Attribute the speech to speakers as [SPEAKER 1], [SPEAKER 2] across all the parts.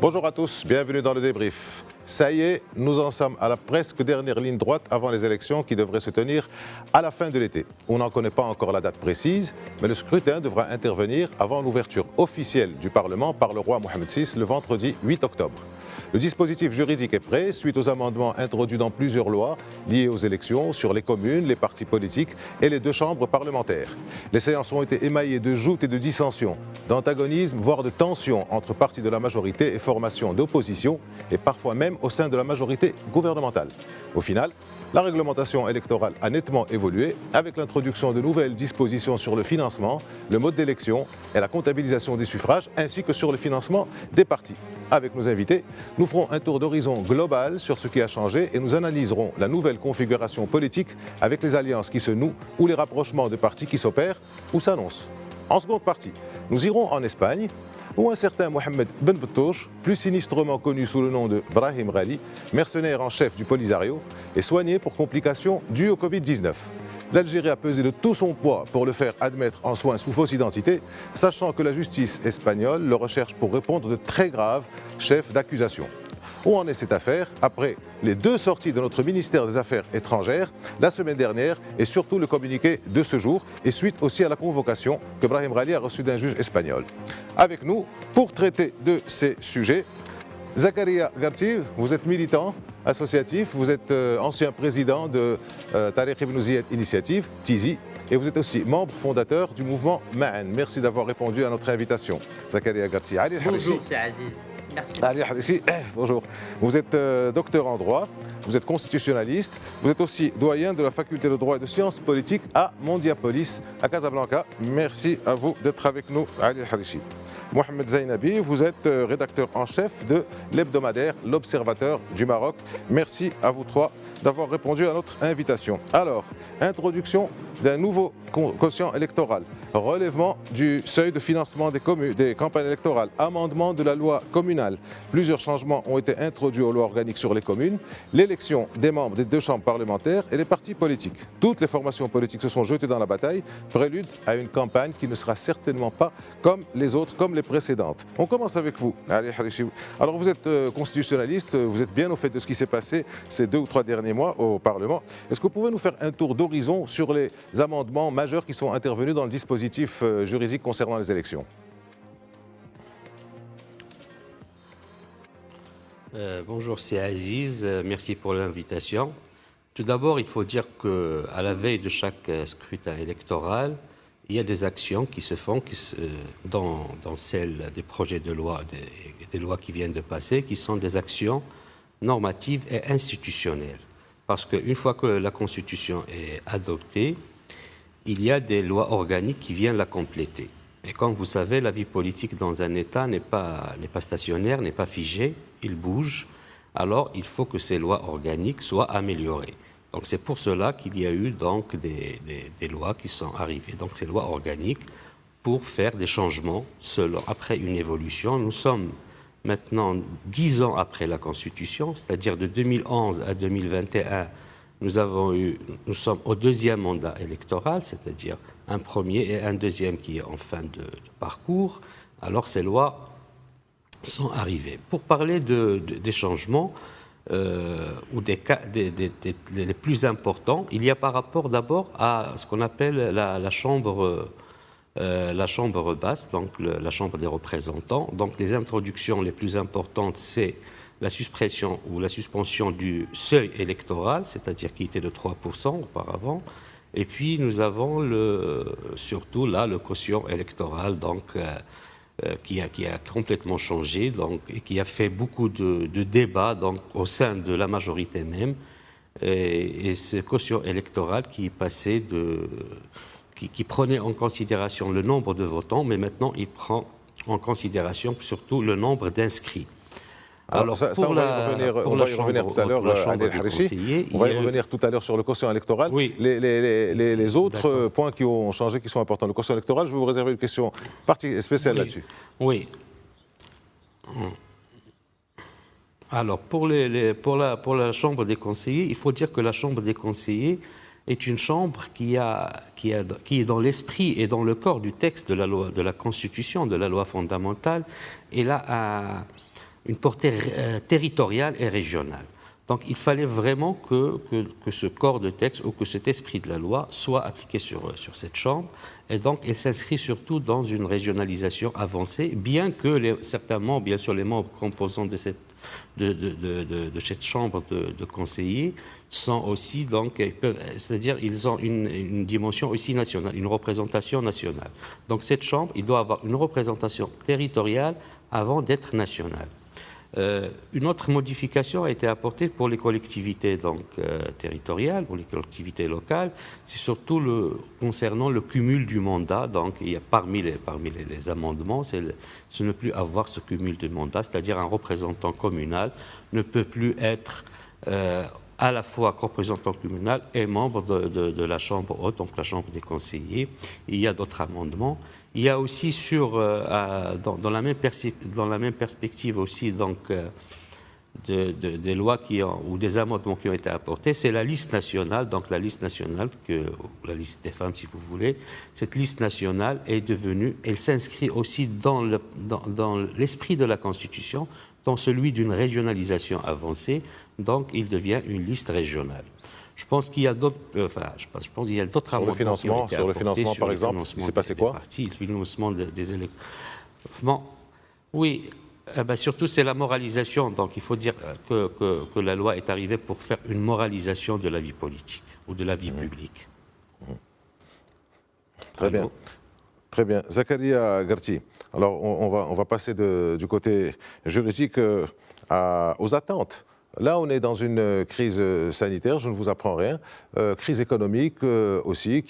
[SPEAKER 1] Bonjour à tous, bienvenue dans le débrief. Ça y est, nous en sommes à la presque dernière ligne droite avant les élections qui devraient se tenir à la fin de l'été. On n'en connaît pas encore la date précise, mais le scrutin devra intervenir avant l'ouverture officielle du Parlement par le roi Mohamed VI le vendredi 8 octobre. Le dispositif juridique est prêt suite aux amendements introduits dans plusieurs lois liées aux élections sur les communes, les partis politiques et les deux chambres parlementaires. Les séances ont été émaillées de joutes et de dissensions, d'antagonismes, voire de tensions entre partis de la majorité et formations d'opposition, et parfois même au sein de la majorité gouvernementale. Au final, la réglementation électorale a nettement évolué avec l'introduction de nouvelles dispositions sur le financement, le mode d'élection et la comptabilisation des suffrages, ainsi que sur le financement des partis. Avec nos invités, nous ferons un tour d'horizon global sur ce qui a changé et nous analyserons la nouvelle configuration politique avec les alliances qui se nouent ou les rapprochements de partis qui s'opèrent ou s'annoncent. En seconde partie, nous irons en Espagne, où un certain Mohamed Ben Bettouche, plus sinistrement connu sous le nom de Brahim Ghali, mercenaire en chef du Polisario, est soigné pour complications dues au Covid-19. L'Algérie a pesé de tout son poids pour le faire admettre en soins sous fausse identité, sachant que la justice espagnole le recherche pour répondre de très graves chefs d'accusation. Où en est cette affaire après les deux sorties de notre ministère des Affaires étrangères la semaine dernière et surtout le communiqué de ce jour et suite aussi à la convocation que Brahim Ghali a reçue d'un juge espagnol. Avec nous, pour traiter de ces sujets, Zakaria Garti, vous êtes militant associatif, vous êtes ancien président de Tariq Ibn Ziyad Initiative, TIZI, et vous êtes aussi membre fondateur du mouvement Ma'an. Merci d'avoir répondu à notre invitation. Zakaria Garti.
[SPEAKER 2] Bonjour, c'est Aziz. Merci.
[SPEAKER 1] Ali Harichi, bonjour. Vous êtes docteur en droit, vous êtes constitutionnaliste, vous êtes aussi doyen de la faculté de droit et de sciences politiques à Mondiapolis, à Casablanca. Merci à vous d'être avec nous, Ali Harichi. Mohamed Zainabi, vous êtes rédacteur en chef de l'hebdomadaire L'Observateur du Maroc. Merci à vous trois d'avoir répondu à notre invitation. Alors, introduction d'un nouveau quotient électoral, relèvement du seuil de financement des campagnes électorales, amendement de la loi communale. Plusieurs changements ont été introduits aux lois organiques sur les communes, l'élection des membres des deux chambres parlementaires et les partis politiques. Toutes les formations politiques se sont jetées dans la bataille, prélude à une campagne qui ne sera certainement pas comme les autres, comme les précédentes. On commence avec vous, Ali Harichi. Alors vous êtes constitutionnaliste, vous êtes bien au fait de ce qui s'est passé ces 2 ou 3 derniers mois au Parlement. Est-ce que vous pouvez nous faire un tour d'horizon sur les amendements majeurs qui sont intervenus dans le dispositif juridique concernant les élections?
[SPEAKER 3] Bonjour, c'est Aziz. Merci pour l'invitation. Tout d'abord, il faut dire qu'à la veille de chaque scrutin électoral, il y a des actions qui se font dans celles des projets de loi, des lois qui viennent de passer, qui sont des actions normatives et institutionnelles. Parce qu'une fois que la Constitution est adoptée, il y a des lois organiques qui viennent la compléter. Et comme vous savez, la vie politique dans un État n'est pas stationnaire, n'est pas figée, il bouge. Alors, il faut que ces lois organiques soient améliorées. Donc, c'est pour cela qu'il y a eu donc des lois qui sont arrivées. Donc, ces lois organiques pour faire des changements après une évolution. Nous sommes maintenant 10 ans après la Constitution, c'est-à-dire de 2011 à 2021. Nous sommes au 2e mandat électoral, c'est-à-dire un premier et un deuxième qui est en fin de parcours. Alors ces lois sont arrivées. Pour parler des changements ou des cas les plus importants, il y a par rapport d'abord à ce qu'on appelle la chambre basse, donc la Chambre des représentants. Donc les introductions les plus importantes, c'est la suppression ou la suspension du seuil électoral, c'est-à-dire qui était de 3% auparavant. Et puis nous avons surtout là le quotient électoral qui a complètement changé et qui a fait beaucoup de débats au sein de la majorité même. Et ce quotient électoral qui passait qui prenait en considération le nombre de votants, mais maintenant il prend en considération surtout le nombre d'inscrits.
[SPEAKER 1] Alors ça, on va y revenir tout à l'heure, Ali Harichi. On va y revenir tout à l'heure sur le quotient électoral.
[SPEAKER 3] Oui.
[SPEAKER 1] Les autres points qui ont changé, qui sont importants. Le quotient électoral, je vais vous réserver une question spéciale là-dessus.
[SPEAKER 3] Oui. Alors, pour la Chambre des conseillers, il faut dire que la Chambre des conseillers est une chambre qui est dans l'esprit et dans le corps du texte de la loi, de la Constitution, de la loi fondamentale. Et là, une portée territoriale et régionale. Donc il fallait vraiment que ce corps de texte ou que cet esprit de la loi soit appliqué sur cette Chambre. Et donc elle s'inscrit surtout dans une régionalisation avancée, bien que certainement, bien sûr, les membres composants de cette Chambre de conseillers sont aussi, donc, c'est-à-dire ils ont une dimension aussi nationale, une représentation nationale. Donc cette Chambre, il doit avoir une représentation territoriale avant d'être nationale. Une autre modification a été apportée pour les collectivités territoriales, pour les collectivités locales. C'est surtout concernant le cumul du mandat. Donc, il y a parmi les amendements, c'est ne plus avoir ce cumul de mandat, c'est-à-dire un représentant communal ne peut plus être à la fois représentant communal et membre de la Chambre haute, donc la Chambre des conseillers. Il y a d'autres amendements. Il y a aussi dans la même perspective aussi donc des lois ou des amendements qui ont été apportés, c'est la liste nationale, donc la liste nationale la liste des femmes si vous voulez. Cette liste nationale est devenue, elle s'inscrit aussi dans l'esprit de la Constitution, dans celui d'une régionalisation avancée, donc il devient une liste régionale. Je pense qu'il y a d'autres. Je pense qu'il y a d'autres amendements.
[SPEAKER 1] Sur le financement, par exemple, il s'est passé quoi?
[SPEAKER 3] Le financement des élections. Oui, surtout c'est la moralisation. Donc il faut dire que la loi est arrivée pour faire une moralisation de la vie politique ou de la vie publique.
[SPEAKER 1] Très bien. Très bien. Zakaria Garti, alors on va passer du côté juridique aux attentes. Là, on est dans une crise sanitaire, je ne vous apprends rien, crise économique aussi,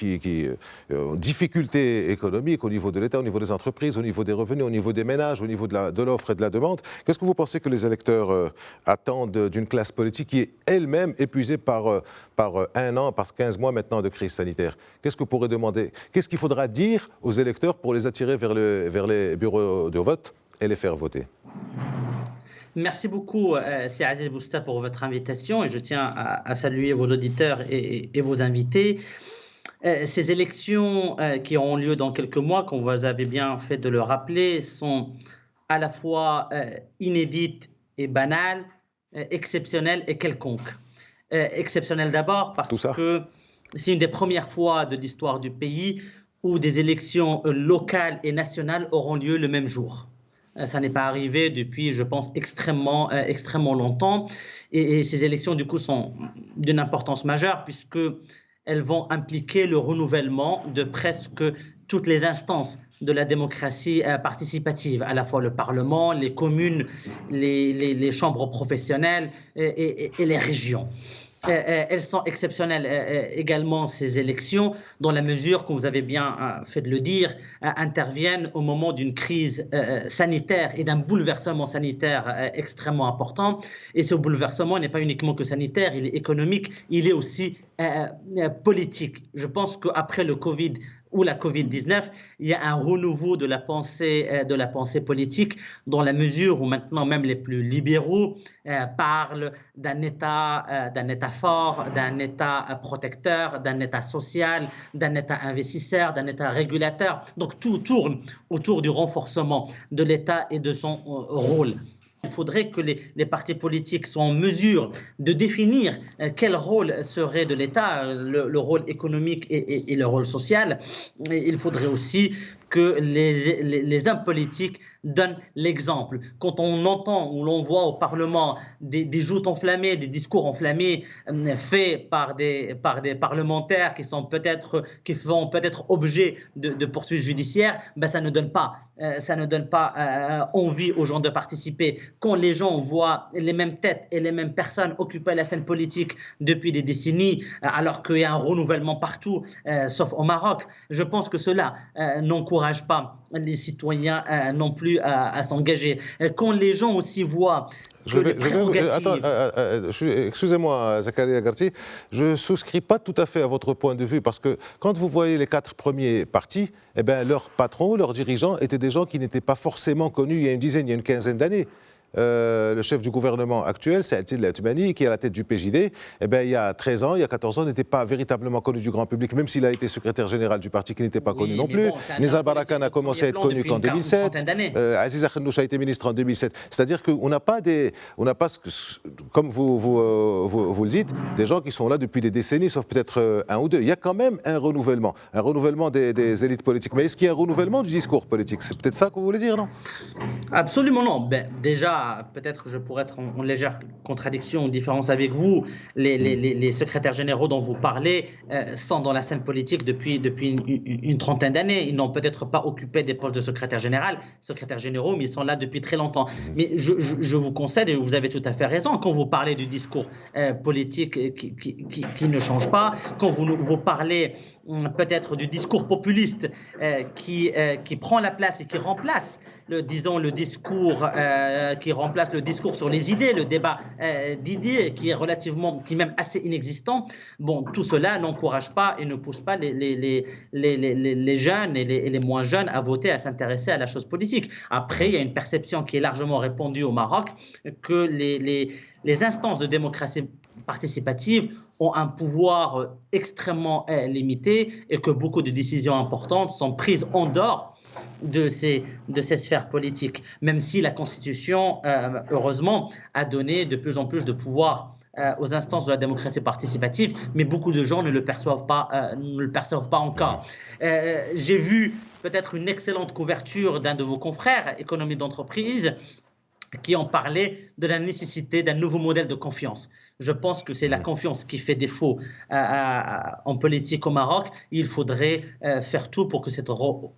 [SPEAKER 1] difficultés économiques au niveau de l'État, au niveau des entreprises, au niveau des revenus, au niveau des ménages, au niveau de l'offre et de la demande. Qu'est-ce que vous pensez que les électeurs attendent d'une classe politique qui est elle-même épuisée par 1 an, par 15 mois maintenant de crise sanitaire? Qu'est-ce que vous pourrez demander? Qu'est-ce qu'il faudra dire aux électeurs pour les attirer vers les bureaux de vote et les faire voter?
[SPEAKER 2] Merci beaucoup, c'est Aziz Bousta, pour votre invitation et je tiens à saluer vos auditeurs et vos invités. Ces élections qui auront lieu dans quelques mois, comme vous avez bien fait de le rappeler, sont à la fois inédites et banales, exceptionnelles et quelconques. Exceptionnelles d'abord parce que c'est une des premières fois de l'histoire du pays où des élections locales et nationales auront lieu le même jour. Ça n'est pas arrivé depuis, je pense, extrêmement longtemps. Et ces élections, du coup, sont d'une importance majeure puisqu'elles vont impliquer le renouvellement de presque toutes les instances de la démocratie participative, à la fois le Parlement, les communes, les chambres professionnelles et les régions. Elles sont exceptionnelles également, ces élections, dans la mesure, comme vous avez bien fait de le dire, interviennent au moment d'une crise sanitaire et d'un bouleversement sanitaire extrêmement important. Et ce bouleversement n'est pas uniquement que sanitaire, il est économique, il est aussi politique. Je pense qu'après le Covid ou la Covid-19, il y a un renouveau de la pensée politique, dans la mesure où maintenant même les plus libéraux parlent d'un État fort, d'un État protecteur, d'un État social, d'un État investisseur, d'un État régulateur. Donc tout tourne autour du renforcement de l'État et de son rôle. Il faudrait que les partis politiques soient en mesure de définir quel rôle serait de l'État, le rôle économique et le rôle social. Et il faudrait aussi que les hommes politiques donnent l'exemple. Quand on entend ou l'on voit au Parlement des joutes enflammées, des discours enflammés faits par des parlementaires qui font peut-être objet de poursuites judiciaires, ça ne donne pas envie aux gens de participer. Quand les gens voient les mêmes têtes et les mêmes personnes occuper la scène politique depuis des décennies, alors qu'il y a un renouvellement partout, sauf au Maroc, je pense que cela n'encourage pas les citoyens non plus à s'engager. Quand les gens aussi voient...
[SPEAKER 1] Excusez-moi, Zakaria Garti, je ne souscris pas tout à fait à votre point de vue, parce que quand vous voyez les 4 premiers partis, leurs patrons, leurs dirigeants étaient des gens qui n'étaient pas forcément connus il y a une dizaine, il y a une quinzaine d'années. le chef du gouvernement actuel, c'est Saïd El-Toumani, qui est à la tête du PJD, eh bien, il y a 13 ans, il y a 14 ans, n'était pas véritablement connu du grand public, même s'il a été secrétaire général du parti qui n'était pas connu non plus. Nizar Barakan a commencé à être connu qu'en 2007. Aziz Akhnouch a été ministre en 2007. C'est-à-dire qu'on n'a pas, comme vous le dites, des gens qui sont là depuis des décennies, sauf peut-être un ou deux. Il y a quand même un renouvellement des élites politiques. Mais est-ce qu'il y a un renouvellement du discours politique? C'est peut-être ça que vous voulez dire, non?
[SPEAKER 2] Absolument non. Déjà, peut-être je pourrais être en légère contradiction ou différence avec vous. Les secrétaires généraux dont vous parlez sont dans la scène politique depuis une trentaine d'années. Ils n'ont peut-être pas occupé des postes de secrétaire généraux, mais ils sont là depuis très longtemps. Mais je vous concède, et vous avez tout à fait raison, quand vous parlez du discours politique qui ne change pas, quand vous parlez peut-être du discours populiste qui prend la place et qui remplace le discours qui remplace le discours sur les idées, le débat d'idées qui est même assez inexistant. Bon, tout cela n'encourage pas et ne pousse pas les jeunes et les moins jeunes à voter, à s'intéresser à la chose politique. Après, il y a une perception qui est largement répandue au Maroc que les instances de démocratie participative ont un pouvoir extrêmement limité et que beaucoup de décisions importantes sont prises en dehors de ces sphères politiques, même si la Constitution, heureusement, a donné de plus en plus de pouvoir aux instances de la démocratie participative, mais beaucoup de gens ne le perçoivent pas encore. J'ai vu peut-être une excellente couverture d'un de vos confrères, Économie d'entreprise, qui ont parlé de la nécessité d'un nouveau modèle de confiance. Je pense que c'est la confiance qui fait défaut en politique au Maroc. Il faudrait faire tout pour que cette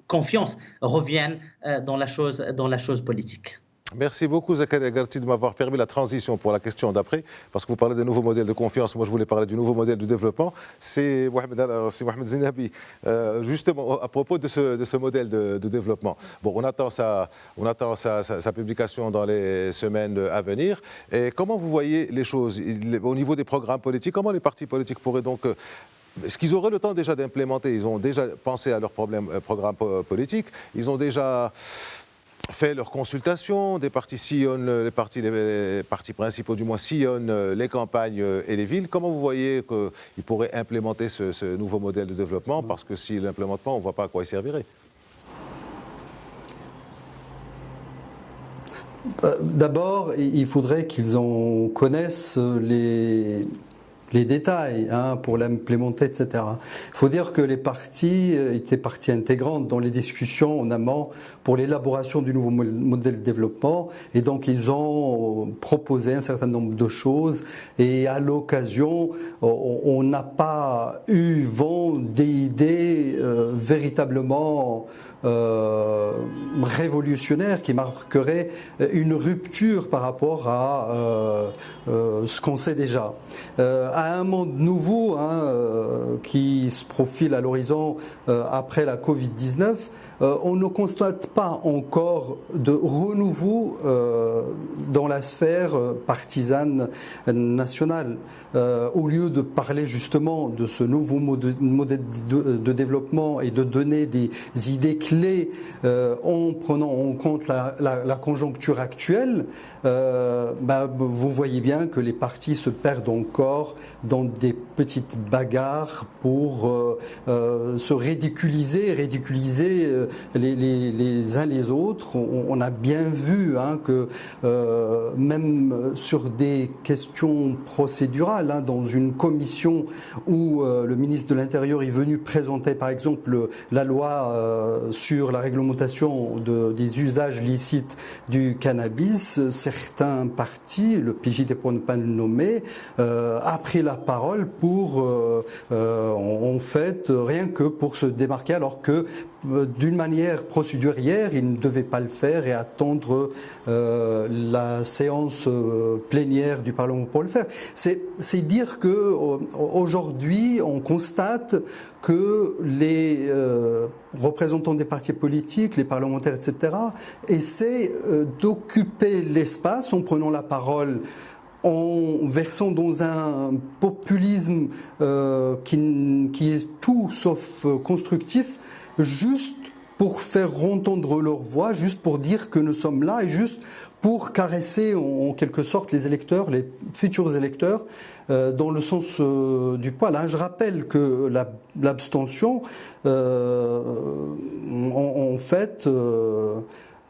[SPEAKER 2] confiance revienne dans la chose politique.
[SPEAKER 1] Merci beaucoup Zakaria Garti de m'avoir permis la transition pour la question d'après, parce que vous parlez d'un nouveau modèle de confiance, moi je voulais parler du nouveau modèle de développement. C'est Mohamed Zinabi, justement à propos de ce modèle de développement. Bon, on attend sa publication dans les semaines à venir. Et comment vous voyez les choses au niveau des programmes politiques? Comment les partis politiques pourraient donc... Est-ce qu'ils auraient le temps déjà d'implémenter? Ils ont déjà pensé à leur programme politique, ils ont déjà fait leurs consultations, des partis sillonnent, les partis principaux du moins sillonnent les campagnes et les villes. Comment vous voyez qu'ils pourraient implémenter ce nouveau modèle de développement? Parce que s'ils ne l'implémentent pas, on ne voit pas à quoi il servirait.
[SPEAKER 4] D'abord, il faudrait qu'ils en connaissent les détails pour l'implémenter, etc. Il faut dire que les partis étaient partie intégrante dans les discussions en amont pour l'élaboration du nouveau modèle de développement, et donc ils ont proposé un certain nombre de choses, et à l'occasion on n'a pas eu vent des idées véritablement révolutionnaires qui marqueraient une rupture par rapport à ce qu'on sait déjà. À un monde nouveau qui se profile à l'horizon après la Covid-19, on ne constate pas encore de renouveau dans la sphère partisane nationale. Au lieu de parler justement de ce nouveau modèle de développement et de donner des idées clés en prenant en compte la conjoncture actuelle, vous voyez bien que les partis se perdent encore dans des petites bagarres pour se ridiculiser les uns les autres. On a bien vu que même sur des questions procédurales, dans une commission où le ministre de l'Intérieur est venu présenter par exemple la loi sur la réglementation des usages licites du cannabis, certains partis, le PJD pour ne pas le nommer, a pris la parole pour en fait rien que pour se démarquer, alors que d'une manière procédurière, il ne devait pas le faire et attendre la séance plénière du Parlement pour le faire. C'est dire que aujourd'hui, on constate que les représentants des partis politiques, les parlementaires, etc., essaient d'occuper l'espace en prenant la parole, en versant dans un populisme qui est tout sauf constructif, juste pour faire entendre leur voix, juste pour dire que nous sommes là et juste pour caresser en quelque sorte les électeurs, les futurs électeurs, dans le sens du poil. Je rappelle que l'abstention, en fait,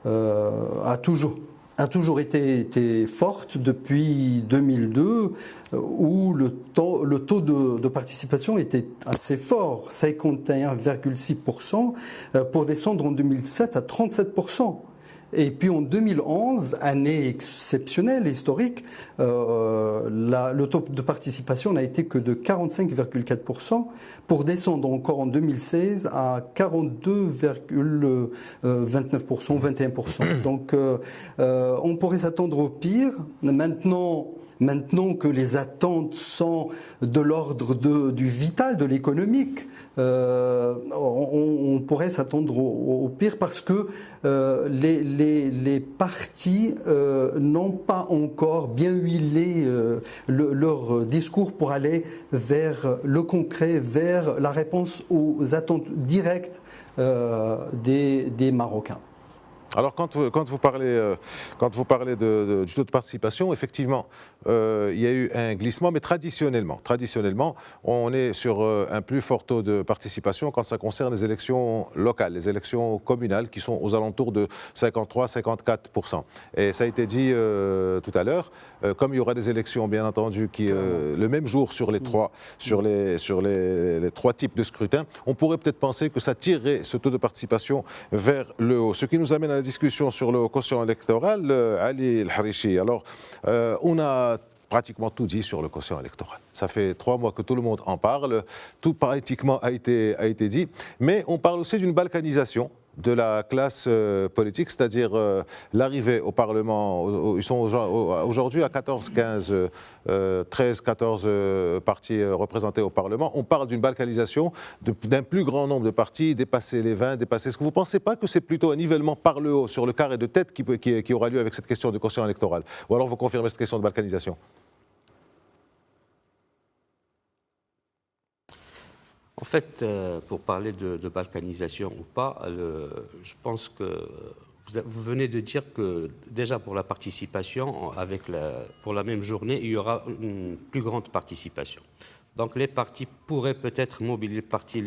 [SPEAKER 4] a toujours été forte depuis 2002, où le taux de participation était assez fort, 51,6%, pour descendre en 2007 à 37%. Et puis en 2011, année exceptionnelle, historique, le taux de participation n'a été que de 45,4%, pour descendre encore en 2016 à 42,29%, 21%. Donc on pourrait s'attendre au pire. Maintenant que les attentes sont de l'ordre du vital, de l'économique, on pourrait s'attendre au pire parce que les partis n'ont pas encore bien huilé leur discours pour aller vers le concret, vers la réponse aux attentes directes des Marocains.
[SPEAKER 1] Alors, quand vous parlez du taux de participation, effectivement, il y a eu un glissement, mais traditionnellement, on est sur un plus fort taux de participation quand ça concerne les élections locales, les élections communales, qui sont aux alentours de 53-54%. Et ça a été dit tout à l'heure, comme il y aura des élections, bien entendu, le même jour sur les trois types de scrutins, on pourrait peut-être penser que ça tirerait ce taux de participation vers le haut. Ce qui nous amène à la discussion sur le quotient électoral, Ali El-Harichi. Alors, on a pratiquement tout dit sur le quotient électoral. Ça fait 3 mois que tout le monde en parle, tout pratiquement a été dit, mais on parle aussi d'une balkanisation de la classe politique, c'est-à-dire l'arrivée au Parlement. Ils sont aujourd'hui à 13-14 partis représentés au Parlement. On parle d'une balkanisation, d'un plus grand nombre de partis, dépasser les 20, dépasser. Est-ce que vous ne pensez pas que c'est plutôt un nivellement par le haut sur le carré de tête qui aura lieu avec cette question de quotient électoral? Ou alors vous confirmez cette question de balkanisation?
[SPEAKER 3] En fait, pour parler de balkanisation ou pas, je pense que vous venez de dire que déjà pour la participation, pour la même journée, il y aura une plus grande participation. Donc les partis pourraient peut-être mobiliser, les partis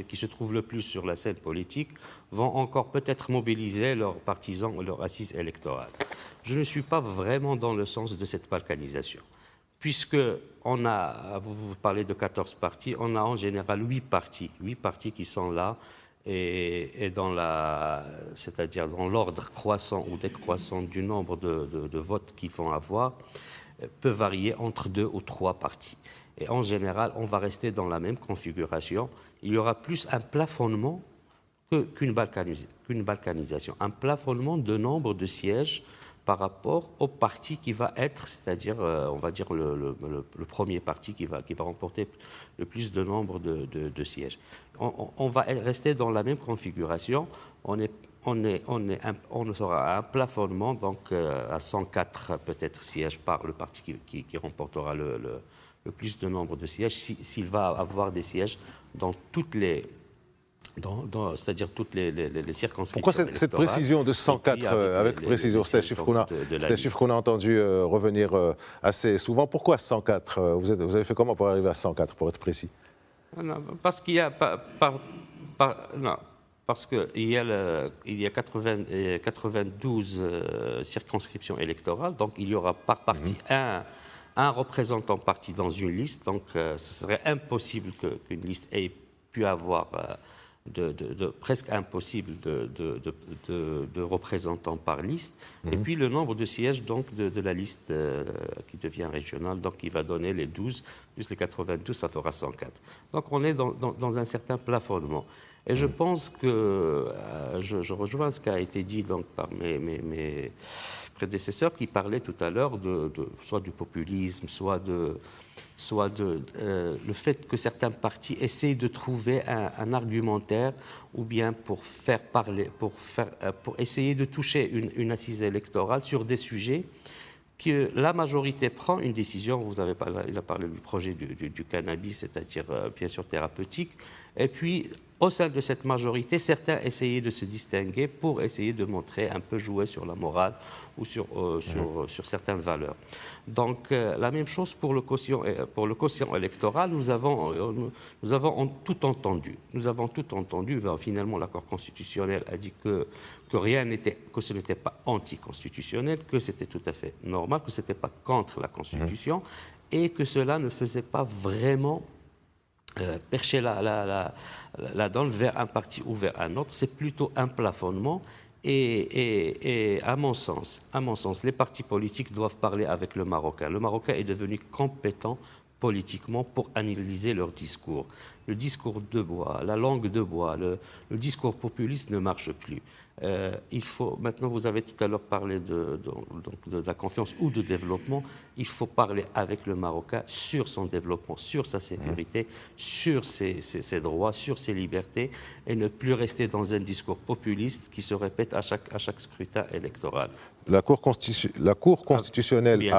[SPEAKER 3] qui se trouvent le plus sur la scène politique vont encore peut-être mobiliser leurs partisans, leurs assises électorales. Je ne suis pas vraiment dans le sens de cette balkanisation. Puisque vous parlez de 14 partis, on a en général 8 partis qui sont là et c'est-à-dire dans l'ordre croissant ou décroissant du nombre de votes qu'ils vont avoir, peut varier entre 2 ou 3 partis. Et en général, on va rester dans la même configuration. Il y aura plus un plafonnement qu'une balkanisation, un plafonnement de nombre de sièges par rapport au parti qui va être, c'est-à-dire, on va dire, le premier parti qui va remporter le plus de nombre de sièges. On va rester dans la même configuration. On sera à un plafonnement, donc à 104 peut-être sièges par le parti qui remportera le plus de nombre de sièges, s'il va avoir des sièges dans toutes les... c'est-à-dire toutes les circonscriptions.
[SPEAKER 1] Pourquoi cette précision de 104 avec précision? C'est un chiffre qu'on a entendu revenir assez souvent. Pourquoi 104? Vous avez fait comment pour arriver à 104, pour être précis?
[SPEAKER 3] Non, parce qu'il y a il y a 92 circonscriptions électorales, donc il y aura par parti un représentant parti dans une liste, donc ce serait impossible qu'une liste ait pu avoir presque impossible de représentants par liste. Et puis le nombre de sièges donc de la liste qui devient régionale, donc qui va donner les 12 plus les 92, ça fera 104. Donc on est dans un certain plafonnement. Et je pense que je rejoins ce qui a été dit donc par mes prédécesseurs qui parlaient tout à l'heure soit du populisme, soit le fait que certains partis essayent de trouver un argumentaire ou bien pour essayer de toucher une assise électorale sur des sujets que la majorité prend une décision. Il a parlé du projet du cannabis, c'est-à-dire bien sûr thérapeutique, Et puis, au sein de cette majorité, certains essayaient de se distinguer pour essayer de montrer, un peu jouer sur la morale ou sur certaines valeurs. Donc, la même chose pour le quotient électoral, nous avons tout entendu. Nous avons tout entendu. Ben, finalement, l'accord constitutionnel a dit que ce n'était pas anticonstitutionnel, que c'était tout à fait normal, que ce n'était pas contre la Constitution et que cela ne faisait pas vraiment percher la donne vers un parti ou vers un autre. C'est plutôt un plafonnement. Et à mon sens, les partis politiques doivent parler avec le Marocain. Le Marocain est devenu compétent politiquement pour analyser leur discours. Le discours de bois, la langue de bois, le discours populiste ne marche plus. Maintenant, vous avez tout à l'heure parlé de la confiance ou de développement. Il faut parler avec le Marocain sur son développement, sur sa sécurité, sur ses droits, sur ses libertés, et ne plus rester dans un discours populiste qui se répète à chaque scrutin électoral.
[SPEAKER 1] La Cour constitutionnelle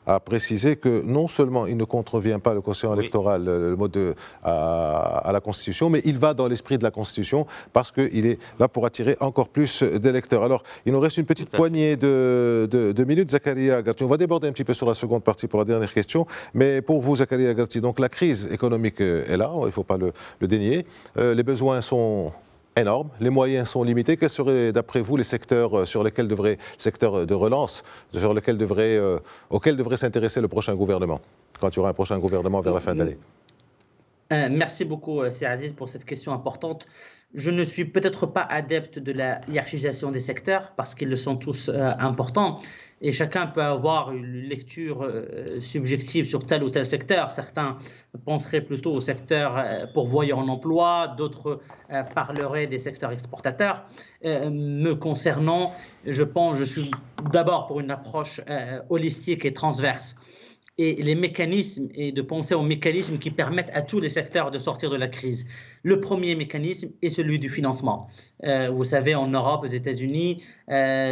[SPEAKER 1] a précisé que non seulement il ne contrevient pas le quotient électoral, le mode à la Constitution, mais il va dans l'esprit de la Constitution parce qu'il est là pour attirer encore plus d'électeurs. Alors, il nous reste une petite poignée de minutes. Zakaria Garti, on va déborder un petit peu sur la seconde partie pour la dernière question, mais pour vous, Zakaria Garti, donc la crise économique est là, il ne faut pas le dénier. Les besoins sont énormes, les moyens sont limités. Quels seraient, d'après vous, les secteurs secteurs de relance, auxquels devrait s'intéresser le prochain gouvernement, quand il y aura un prochain gouvernement vers la fin de l'année?
[SPEAKER 2] Merci beaucoup, Sir Aziz, pour cette question importante. Je ne suis peut-être pas adepte de la hiérarchisation des secteurs parce qu'ils le sont tous importants et chacun peut avoir une lecture subjective sur tel ou tel secteur. Certains penseraient plutôt au secteur pourvoyeur en emploi, d'autres parleraient des secteurs exportateurs. Me concernant, je suis d'abord pour une approche holistique et transverse. Et les mécanismes, et de penser aux mécanismes qui permettent à tous les secteurs de sortir de la crise. Le premier mécanisme est celui du financement. Vous savez, en Europe, aux États-Unis,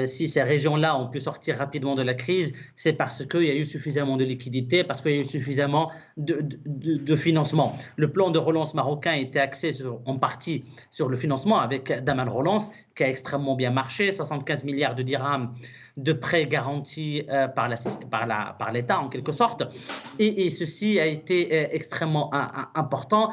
[SPEAKER 2] si ces régions-là ont pu sortir rapidement de la crise, c'est parce qu'il y a eu suffisamment de liquidités, parce qu'il y a eu suffisamment de financement. Le plan de relance marocain était axé en partie sur le financement avec Daman Relance, qui a extrêmement bien marché, 75 milliards de dirhams de prêts garantis par l'État en quelque sorte, et ceci a été extrêmement important.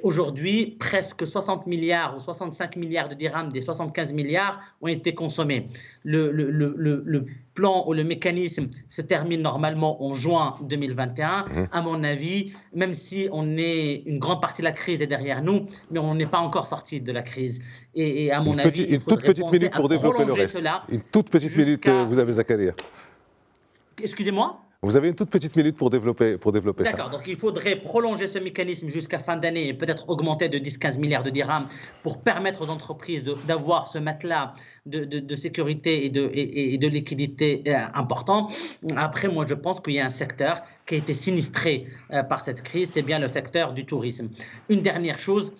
[SPEAKER 2] Aujourd'hui, presque 60 milliards ou 65 milliards de dirhams des 75 milliards ont été consommés. Le plan ou le mécanisme se termine normalement en juin 2021. À mon avis, même si une grande partie de la crise est derrière nous, mais on n'est pas encore sorti de la crise. Et à mon avis,
[SPEAKER 1] une toute petite minute pour développer le reste. Une toute petite minute, vous avez, Zakaria.
[SPEAKER 2] Excusez-moi ?
[SPEAKER 1] Vous avez une toute petite minute pour développer ça.
[SPEAKER 2] D'accord, donc il faudrait prolonger ce mécanisme jusqu'à fin d'année et peut-être augmenter de 10-15 milliards de dirhams pour permettre aux entreprises d'avoir ce matelas de sécurité et de liquidité important. Après, moi, je pense qu'il y a un secteur qui a été sinistré par cette crise, c'est bien le secteur du tourisme. Une dernière chose,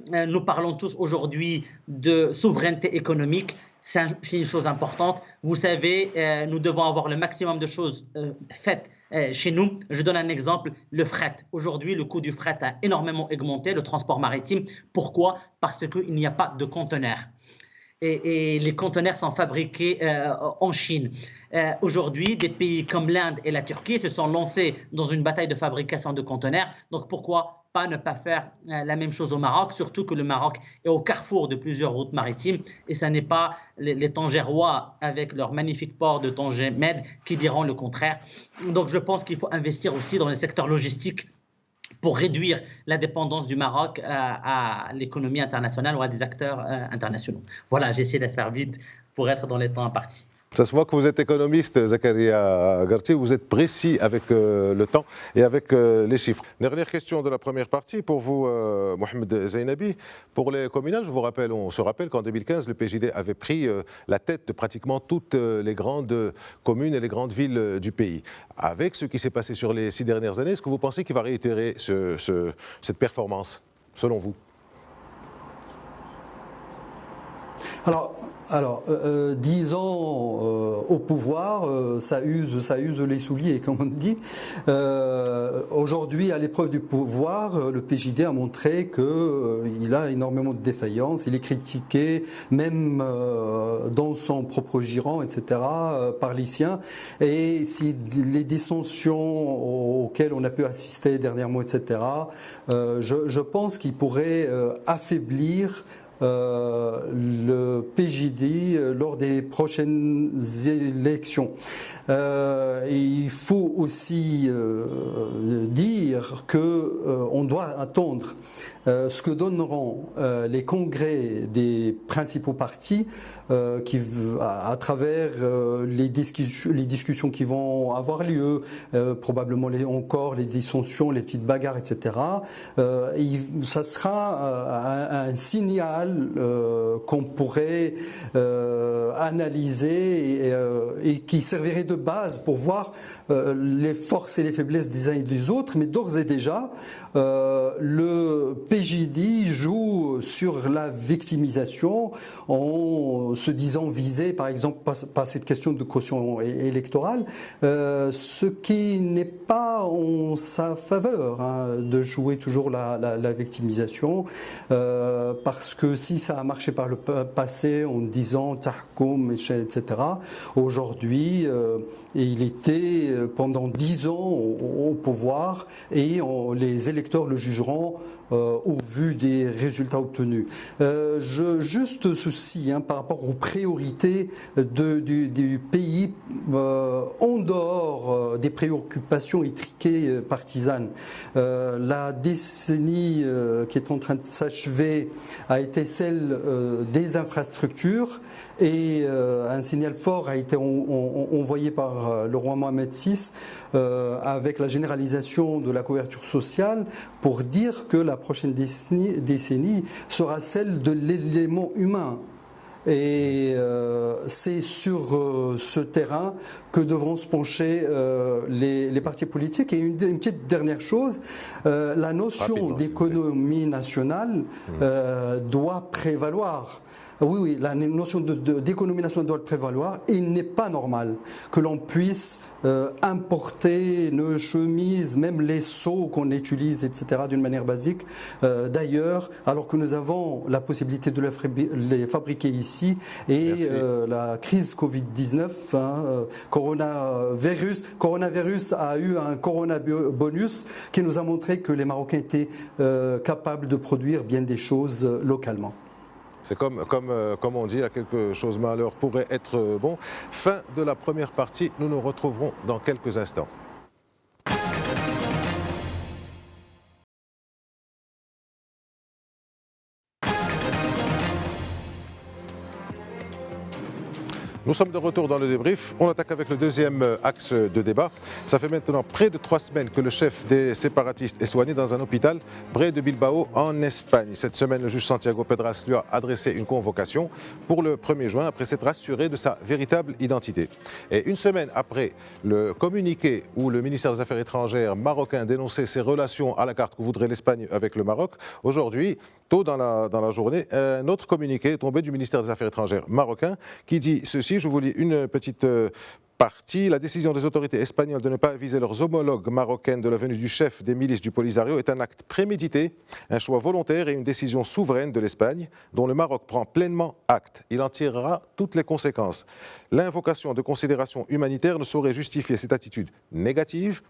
[SPEAKER 2] nous parlons tous aujourd'hui de souveraineté économique. C'est une chose importante. Vous savez, nous devons avoir le maximum de choses faites chez nous. Je donne un exemple, le fret. Aujourd'hui, le coût du fret a énormément augmenté, le transport maritime. Pourquoi ? Parce qu'il n'y a pas de conteneurs. Et les conteneurs sont fabriqués en Chine. Aujourd'hui, des pays comme l'Inde et la Turquie se sont lancés dans une bataille de fabrication de conteneurs. Donc pourquoi ne pas faire la même chose au Maroc, surtout que le Maroc est au carrefour de plusieurs routes maritimes et ce n'est pas les Tangérois avec leur magnifique port de Tanger-Med qui diront le contraire. Donc je pense qu'il faut investir aussi dans le secteur logistique pour réduire la dépendance du Maroc à l'économie internationale ou à des acteurs internationaux. Voilà, j'ai essayé de faire vite pour être dans les temps impartis.
[SPEAKER 1] Ça se voit que vous êtes économiste, Zakaria Garti, vous êtes précis avec le temps et avec les chiffres. Dernière question de la première partie pour vous, Mohamed Zainabi. Pour les communales, on se rappelle qu'en 2015, le PJD avait pris la tête de pratiquement toutes les grandes communes et les grandes villes du pays. Avec ce qui s'est passé sur les 6 dernières années, est-ce que vous pensez qu'il va réitérer cette performance, selon vous ?
[SPEAKER 4] Alors, disons au pouvoir, ça use les souliers, comme on dit. Aujourd'hui, à l'épreuve du pouvoir, le PJD a montré qu'il a énormément de défaillances. Il est critiqué, même dans son propre giron, etc., par les siens. Et si les dissensions auxquelles on a pu assister dernièrement, etc., je pense qu'il pourrait affaiblir le PJD lors des prochaines élections. Il faut aussi dire qu'on doit attendre ce que donneront les congrès des principaux partis à travers les discussions qui vont avoir lieu, probablement encore les dissensions, les petites bagarres, etc. Ça sera un signal qu'on pourrait analyser et qui servirait de base pour voir les forces et les faiblesses des uns et des autres. Mais d'ores et déjà, le PJD joue sur la victimisation en se disant visé, par exemple, par cette question de caution électorale, ce qui n'est pas en sa faveur, hein, de jouer toujours la victimisation, parce que si ça a marché par le passé en disant tahkoum, etc., aujourd'hui, il était pendant 10 ans au pouvoir et les électeurs le jugeront au vu des résultats obtenus. Juste ceci, hein, par rapport aux priorités du pays en dehors des préoccupations étriquées partisanes. La décennie qui est en train de s'achever a été celle des infrastructures et un signal fort a été envoyé par le roi Mohamed VI avec la généralisation de la couverture sociale pour dire que la prochaine décennie sera celle de l'élément humain. Et c'est sur ce terrain que devront se pencher les partis politiques. Et une petite dernière chose, la notion d'économie nationale doit prévaloir. Oui, la notion d'économie nationale doit prévaloir. Il n'est pas normal que l'on puisse importer nos chemises, même les seaux qu'on utilise, etc., d'une manière basique, d'ailleurs, alors que nous avons la possibilité de les fabriquer ici. Et la crise Covid-19, coronavirus a eu un coronabonus qui nous a montré que les Marocains étaient capables de produire bien des choses localement.
[SPEAKER 1] C'est comme on dit, à quelque chose malheur pourrait être bon. Fin de la première partie, nous nous retrouverons dans quelques instants. Nous sommes de retour dans le débrief. On attaque avec le deuxième axe de débat. Ça fait maintenant près de 3 semaines que le chef des séparatistes est soigné dans un hôpital près de Bilbao, en Espagne. Cette semaine, le juge Santiago Pedras lui a adressé une convocation pour le 1er juin, après s'être assuré de sa véritable identité. Et une semaine après le communiqué où le ministère des Affaires étrangères marocain dénonçait ses relations à la carte que voudrait l'Espagne avec le Maroc, aujourd'hui, tôt dans la journée, un autre communiqué est tombé du ministère des Affaires étrangères marocain qui dit ceci. Je vous lis une petite partie. La décision des autorités espagnoles de ne pas aviser leurs homologues marocaines de la venue du chef des milices du Polisario est un acte prémédité, un choix volontaire et une décision souveraine de l'Espagne dont le Maroc prend pleinement acte. Il en tirera toutes les conséquences. L'invocation de considérations humanitaires ne saurait justifier cette attitude négative.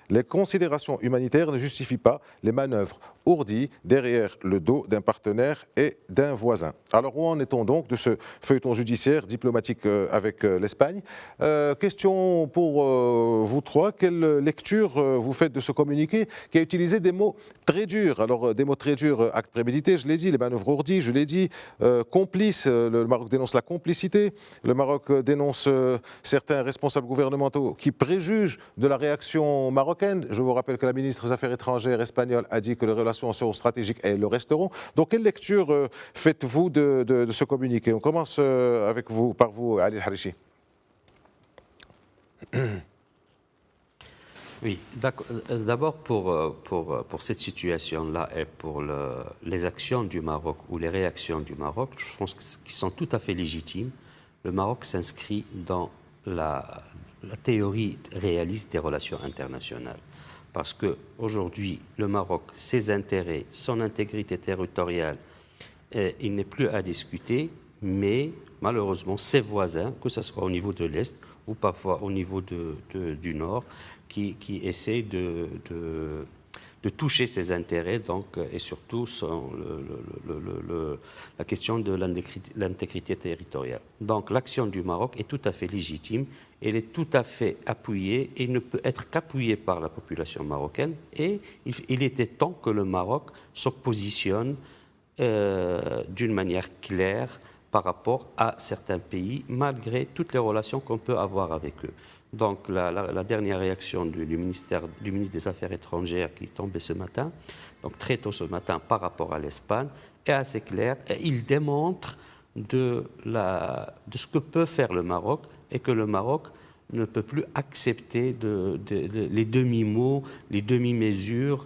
[SPEAKER 1] Les considérations humanitaires ne justifient pas les manœuvres ourdies derrière le dos d'un partenaire et d'un voisin. Alors où en est-on donc de ce feuilleton judiciaire diplomatique avec l'Espagne ? Question pour vous trois, quelle lecture vous faites de ce communiqué qui a utilisé des mots très durs ? Alors des mots très durs, acte prémédité, je l'ai dit, les manœuvres ourdies, je l'ai dit, complice, le Maroc dénonce la complicité, le Maroc dénonce certains responsables gouvernementaux qui préjugent de la réaction marocaine. Je vous rappelle que la ministre des Affaires étrangères espagnole a dit que les relations sont stratégiques et elles le resteront. Donc, quelle lecture faites-vous de ce communiqué ? On commence par vous, Ali Harichi.
[SPEAKER 3] Oui, d'abord pour cette situation-là et pour les actions du Maroc ou les réactions du Maroc, je pense qu'elles sont tout à fait légitimes. Le Maroc s'inscrit dans la théorie réaliste des relations internationales. Parce qu'aujourd'hui, le Maroc, ses intérêts, son intégrité territoriale, il n'est plus à discuter, mais malheureusement, ses voisins, que ce soit au niveau de l'Est ou parfois au niveau du Nord, qui essaient de toucher ses intérêts, donc, et surtout la question de l'intégrité territoriale. Donc l'action du Maroc est tout à fait légitime, elle est tout à fait appuyée et ne peut être qu'appuyée par la population marocaine, et il était temps que le Maroc se positionne d'une manière claire par rapport à certains pays, malgré toutes les relations qu'on peut avoir avec eux. Donc la dernière réaction du ministre des Affaires étrangères qui est tombée ce matin, donc très tôt ce matin par rapport à l'Espagne, est assez clair et il démontre de ce que peut faire le Maroc et que le Maroc ne peut plus accepter les demi-mots, les demi-mesures.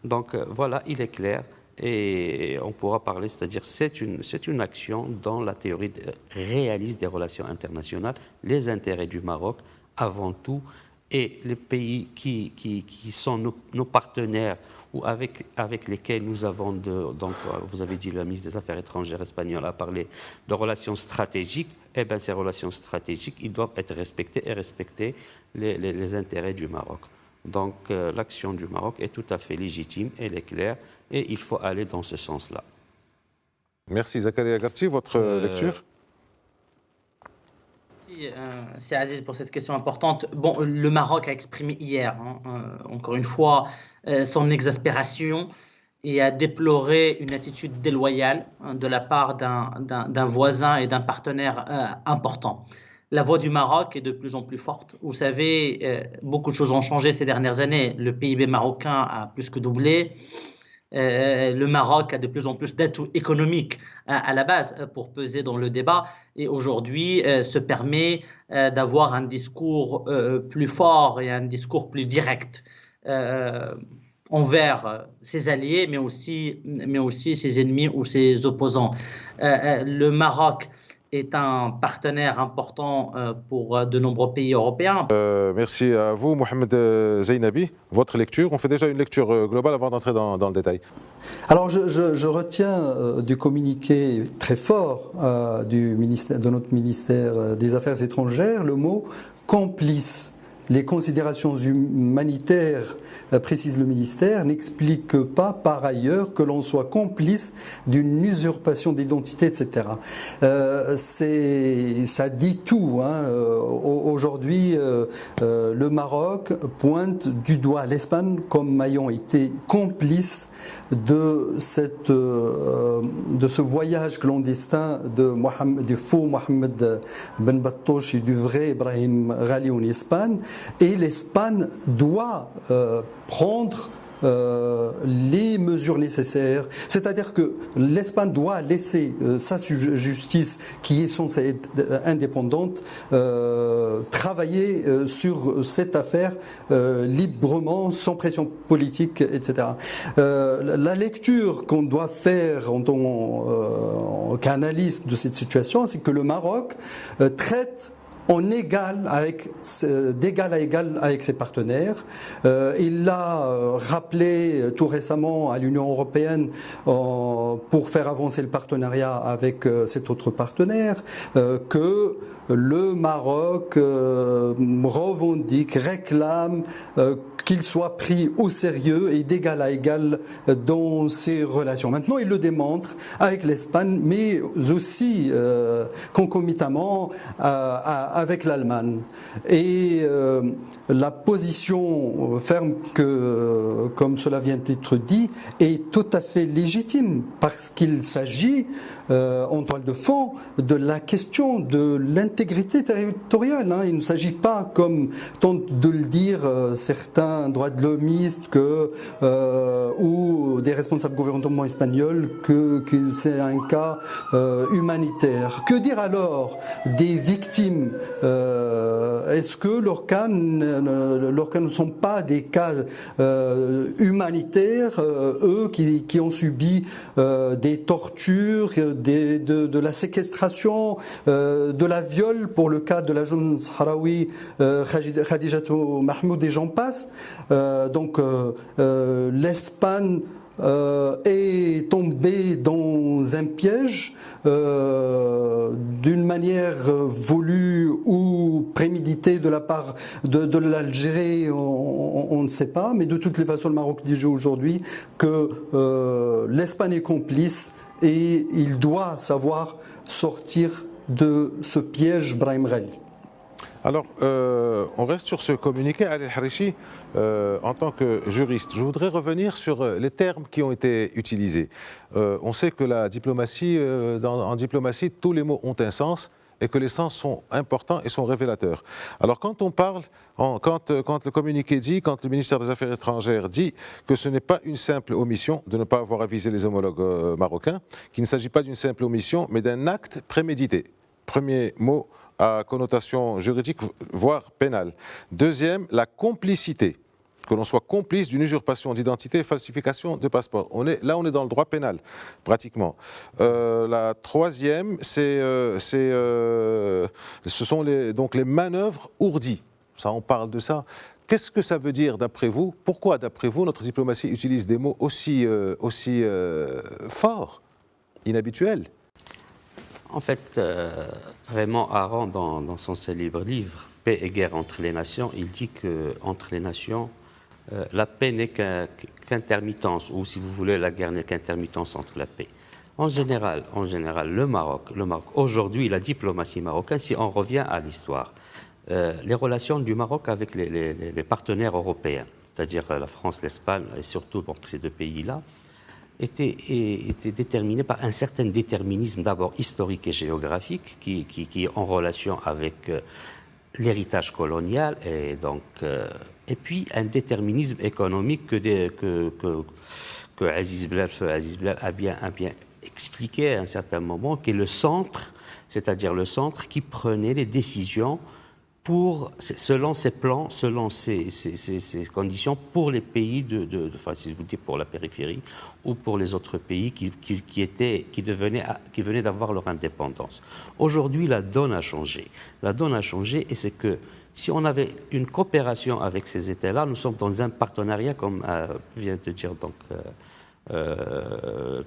[SPEAKER 3] Donc voilà, il est clair. Et on pourra parler, c'est-à-dire c'est une action dans la théorie réaliste des relations internationales, les intérêts du Maroc avant tout, et les pays qui sont nos partenaires ou avec lesquels nous avons donc vous avez dit, la ministre des Affaires étrangères espagnole a parlé de relations stratégiques. Eh bien ces relations stratégiques, ils doivent être respectées et respecter les intérêts du Maroc. Donc l'action du Maroc est tout à fait légitime, elle est claire, et il faut aller dans ce sens-là.
[SPEAKER 1] Merci Zakaria Garchi, votre lecture?
[SPEAKER 2] C'est Aziz pour cette question importante. Bon, le Maroc a exprimé hier, encore une fois, son exaspération et a déploré une attitude déloyale de la part d'un voisin et d'un partenaire important. La voix du Maroc est de plus en plus forte. Vous savez, beaucoup de choses ont changé ces dernières années. Le PIB marocain a plus que doublé. Le Maroc a de plus en plus d'atouts économiques à la base pour peser dans le débat et aujourd'hui se permet d'avoir un discours plus fort et un discours plus direct envers ses alliés mais aussi ses ennemis ou ses opposants. Le Maroc est un partenaire important pour de nombreux pays européens.
[SPEAKER 1] Merci à vous, Mohamed Zeinabi. Votre lecture, on fait déjà une lecture globale avant d'entrer dans le détail.
[SPEAKER 4] Alors je retiens du communiqué très fort de notre ministère des Affaires étrangères le mot « complice ». Les considérations humanitaires, précise le ministère, n'expliquent pas par ailleurs que l'on soit complice d'une usurpation d'identité, etc. Ça dit tout. Aujourd'hui, le Maroc pointe du doigt l'Espagne comme ayant été complice de ce voyage clandestin du faux Mohamed Ben Battouche et du vrai Ibrahim Ghali en Espagne. Et l'Espagne doit prendre les mesures nécessaires, c'est-à-dire que l'Espagne doit laisser sa justice, qui est censée être indépendante, travailler sur cette affaire librement, sans pression politique, etc. La lecture qu'on doit faire en tant qu'analyste de cette situation, c'est que le Maroc traite d'égal à égal avec ses partenaires. Il l'a rappelé tout récemment à l'Union européenne pour faire avancer le partenariat avec cet autre partenaire, que le Maroc revendique, réclame qu'il soit pris au sérieux et d'égal à égal dans ses relations. Maintenant, il le démontre avec l'Espagne, mais aussi concomitamment avec l'Allemagne. Et la position ferme que, comme cela vient d'être dit, est tout à fait légitime parce qu'il s'agit, en toile de fond, de la question de l'intégrité territoriale. Il ne s'agit pas, comme tentent de le dire certains certains droits de l'hommistes ou des responsables gouvernementaux espagnols que c'est un cas humanitaire. Que dire alors des victimes? Est-ce que leurs cas ne sont pas des cas humanitaires, eux qui ont subi des tortures, de la séquestration, de la viol pour le cas de la jeune sahraoui Khadijatou Mahmoud et j'en passe. Donc l'Espagne est tombée dans un piège d'une manière voulue ou préméditée de la part de l'Algérie, on ne sait pas, mais de toutes les façons le Maroc dit aujourd'hui que l'Espagne est complice et il doit savoir sortir de ce piège Brahim Ghali.
[SPEAKER 1] Alors, on reste sur ce communiqué. Ali Harichi, en tant que juriste, je voudrais revenir sur les termes qui ont été utilisés. On sait que la diplomatie, en diplomatie, tous les mots ont un sens et que les sens sont importants et sont révélateurs. Alors, quand on parle, quand le communiqué dit, quand le ministère des Affaires étrangères dit que ce n'est pas une simple omission de ne pas avoir avisé les homologues marocains, qu'il ne s'agit pas d'une simple omission, mais d'un acte prémédité. Premier mot à connotation juridique, voire pénale. Deuxième, la complicité. Que l'on soit complice d'une usurpation d'identité et falsification de passeport. On est dans le droit pénal, pratiquement. La troisième, ce sont donc les manœuvres ourdies. Ça, on parle de ça. Qu'est-ce que ça veut dire d'après vous? Pourquoi, d'après vous, notre diplomatie utilise des mots aussi forts, inhabituels?
[SPEAKER 3] En fait, Raymond Aron, dans son célèbre livre « Paix et guerre entre les nations », il dit qu'entre les nations, la paix n'est qu'intermittence, ou si vous voulez, la guerre n'est qu'intermittence entre la paix. En général, le Maroc, aujourd'hui, la diplomatie marocaine, si on revient à l'histoire, les relations du Maroc avec les partenaires européens, c'est-à-dire la France, l'Espagne, et surtout donc, ces deux pays-là, était déterminé par un certain déterminisme d'abord historique et géographique qui est en relation avec l'héritage colonial et puis un déterminisme économique que Aziz Blal a bien expliqué à un certain moment, qui est le centre, c'est-à-dire le centre qui prenait les décisions selon ses plans, selon ses conditions pour les pays enfin, si vous dites pour la périphérie ou pour les autres pays qui venaient d'avoir leur indépendance. Aujourd'hui, la donne a changé. La donne a changé et c'est que si on avait une coopération avec ces États-là, nous sommes dans un partenariat, comme vient de dire donc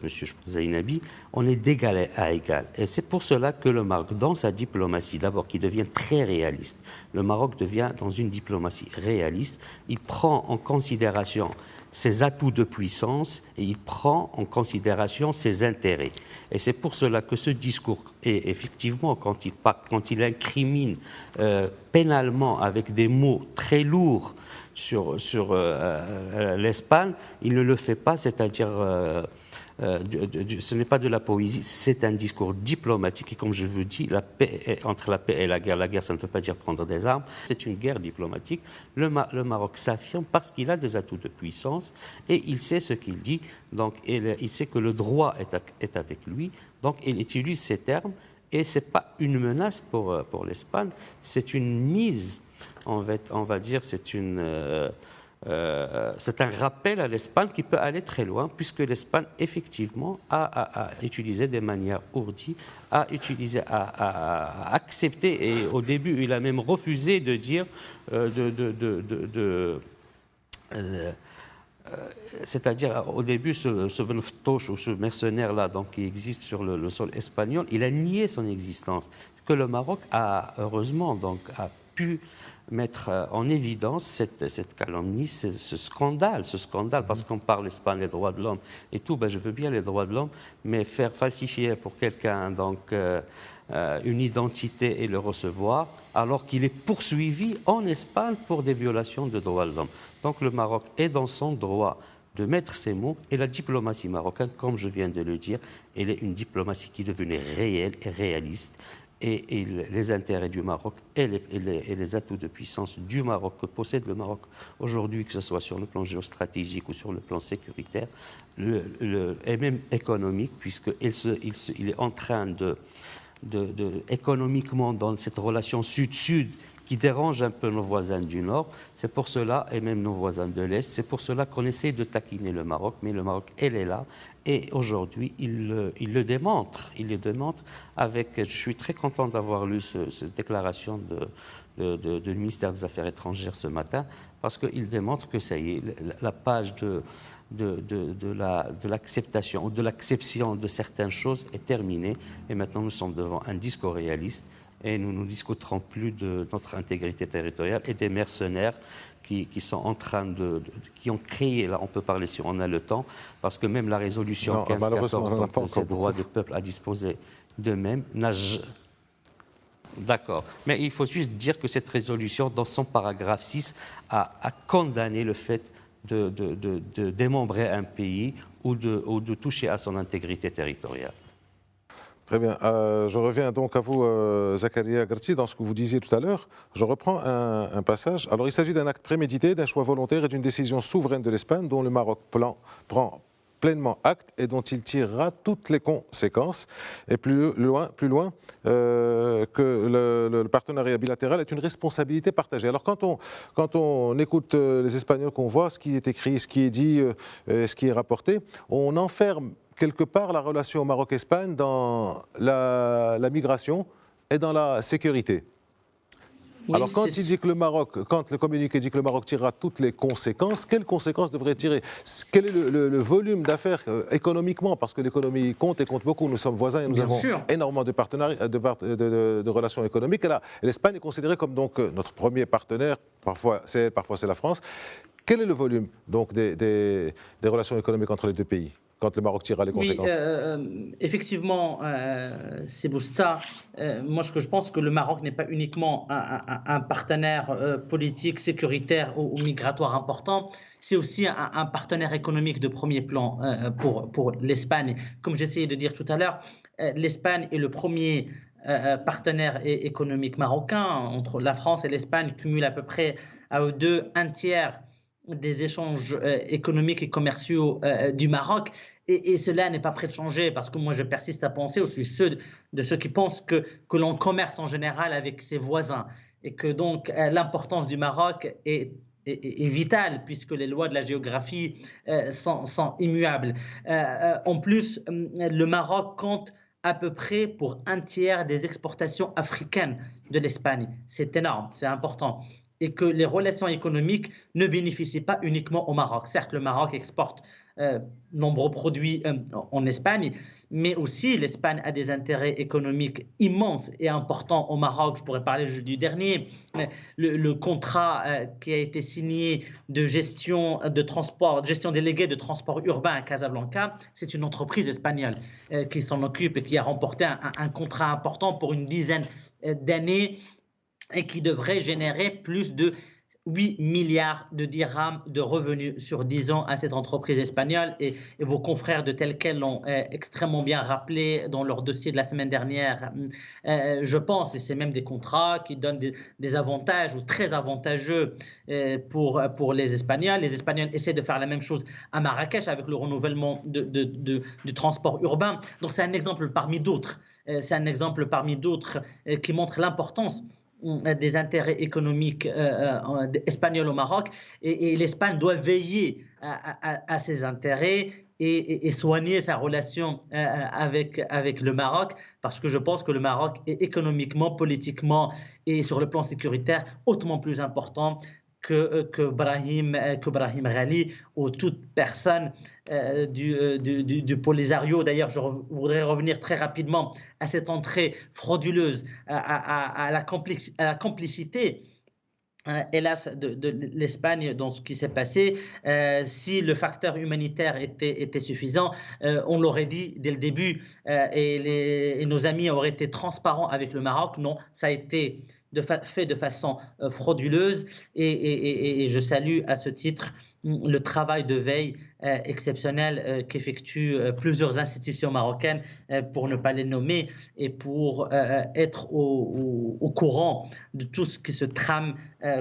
[SPEAKER 3] Monsieur Zainabi, on est d'égal à égal. Et c'est pour cela que le Maroc, dans sa diplomatie, d'abord, qui devient très réaliste, le Maroc devient dans une diplomatie réaliste, il prend en considération ses atouts de puissance et il prend en considération ses intérêts. Et c'est pour cela que ce discours, et effectivement, quand il incrimine pénalement avec des mots très lourds sur l'Espagne, il ne le fait pas, c'est-à-dire ce n'est pas de la poésie, c'est un discours diplomatique et comme je vous dis, entre la paix et la guerre ça ne veut pas dire prendre des armes, c'est une guerre diplomatique. Le Maroc s'affirme parce qu'il a des atouts de puissance et il sait ce qu'il dit, donc il sait que le droit est avec lui, donc il utilise ces termes et ce n'est pas une menace pour l'Espagne, c'est une mise. On va dire c'est un rappel à l'Espagne qui peut aller très loin, puisque l'Espagne, effectivement, a utilisé des manières ourdies, a accepté, et au début, il a même refusé de dire, c'est-à-dire, au début, ce Benftoche ou ce mercenaire-là, donc, qui existe sur le sol espagnol, il a nié son existence. Que le Maroc a, heureusement, donc, a pu mettre en évidence cette calomnie, ce scandale, parce qu'on parle l'Espagne, les droits de l'homme et tout, je veux bien les droits de l'homme, mais faire falsifier pour quelqu'un donc une identité et le recevoir, alors qu'il est poursuivi en Espagne pour des violations de droits de l'homme. Donc le Maroc est dans son droit de mettre ces mots, et la diplomatie marocaine, comme je viens de le dire, elle est une diplomatie qui est devenue réelle et réaliste. et les intérêts du Maroc et les atouts de puissance du Maroc que possède le Maroc aujourd'hui, que ce soit sur le plan géostratégique ou sur le plan sécuritaire, et même économique, puisqu'il est en train économiquement, dans cette relation sud-sud, qui dérange un peu nos voisins du Nord. C'est pour cela, et même nos voisins de l'Est, c'est pour cela qu'on essaie de taquiner le Maroc, mais le Maroc, elle est là, et aujourd'hui, il le démontre. Il le démontre avec... Je suis très content d'avoir lu cette déclaration du ministère des Affaires étrangères ce matin, parce qu'il démontre que ça y est, la page de l'acceptation ou de l'acception de certaines choses est terminée, et maintenant nous sommes devant un discours réaliste, et nous ne discuterons plus de notre intégrité territoriale et des mercenaires qui sont en train qui ont créé, là on peut parler si on a le temps, parce que même la résolution 1514 contre le droit des peuples à disposer d'eux-mêmes D'accord. Mais il faut juste dire que cette résolution, dans son paragraphe 6, a condamné le fait de démembrer un pays ou de toucher à son intégrité territoriale.
[SPEAKER 1] Très bien. Je reviens donc à vous, Zakaria Garti, dans ce que vous disiez tout à l'heure. Je reprends un passage. Alors, il s'agit d'un acte prémédité, d'un choix volontaire et d'une décision souveraine de l'Espagne dont le Maroc prend pleinement acte et dont il tirera toutes les conséquences. Et plus loin que le partenariat bilatéral est une responsabilité partagée. Alors, quand on écoute les Espagnols, qu'on voit ce qui est écrit, ce qui est dit, ce qui est rapporté, on enferme quelque part la relation Maroc-Espagne dans la migration et dans la sécurité. Oui, alors quand le communiqué dit que le Maroc tirera toutes les conséquences, quelles conséquences devrait tirer? Quel est le volume d'affaires économiquement? Parce que l'économie compte et compte beaucoup. Nous sommes voisins et nous avons énormément de partenariats, de relations économiques. Et là, l'Espagne est considérée comme donc notre premier partenaire. Parfois c'est la France. Quel est le volume donc des relations économiques entre les deux pays quand le Maroc tirera les conséquences?
[SPEAKER 2] Oui, effectivement, c'est Bousta. Moi, je pense que le Maroc n'est pas uniquement un partenaire politique, sécuritaire ou migratoire important, c'est aussi un partenaire économique de premier plan pour l'Espagne. Comme j'essayais de dire tout à l'heure, l'Espagne est le premier partenaire économique marocain. Entre la France et l'Espagne cumulent à peu près à eux deux un tiers des échanges économiques et commerciaux du Maroc, et cela n'est pas prêt de changer, parce que moi je persiste à penser, je suis de ceux qui pensent que l'on commerce en général avec ses voisins, et que donc l'importance du Maroc est vitale, puisque les lois de la géographie sont immuables. En plus, le Maroc compte à peu près pour un tiers des exportations africaines de l'Espagne. C'est énorme, c'est important. Et que les relations économiques ne bénéficient pas uniquement au Maroc. Certes, le Maroc exporte nombreux produits en Espagne, mais aussi l'Espagne a des intérêts économiques immenses et importants au Maroc. Je pourrais parler du dernier, le contrat qui a été signé de gestion déléguée de transport urbain à Casablanca. C'est une entreprise espagnole qui s'en occupe et qui a remporté un contrat important pour une dizaine d'années, et qui devrait générer plus de 8 milliards de dirhams de revenus sur 10 ans à cette entreprise espagnole. Et vos confrères de Tel Quel l'ont extrêmement bien rappelé dans leur dossier de la semaine dernière. Je pense, et c'est même des contrats qui donnent des avantages ou très avantageux pour les Espagnols. Les Espagnols essaient de faire la même chose à Marrakech avec le renouvellement du transport urbain. Donc c'est un exemple parmi d'autres. C'est un exemple parmi d'autres qui montre l'importance des intérêts économiques espagnols au Maroc, et l'Espagne doit veiller à ses intérêts et soigner sa relation avec le Maroc, parce que je pense que le Maroc est économiquement, politiquement et sur le plan sécuritaire hautement plus important que Brahim Ghali ou toute personne du Polisario. D'ailleurs, je voudrais revenir très rapidement à cette entrée frauduleuse, à la complicité, hélas, de l'Espagne dans ce qui s'est passé. Si le facteur humanitaire était suffisant, on l'aurait dit dès le début, et nos amis auraient été transparents avec le Maroc. Non, ça a été fait de façon frauduleuse, et je salue à ce titre le travail de veille exceptionnel qu'effectuent plusieurs institutions marocaines, pour ne pas les nommer, et pour être au courant de tout ce qui se trame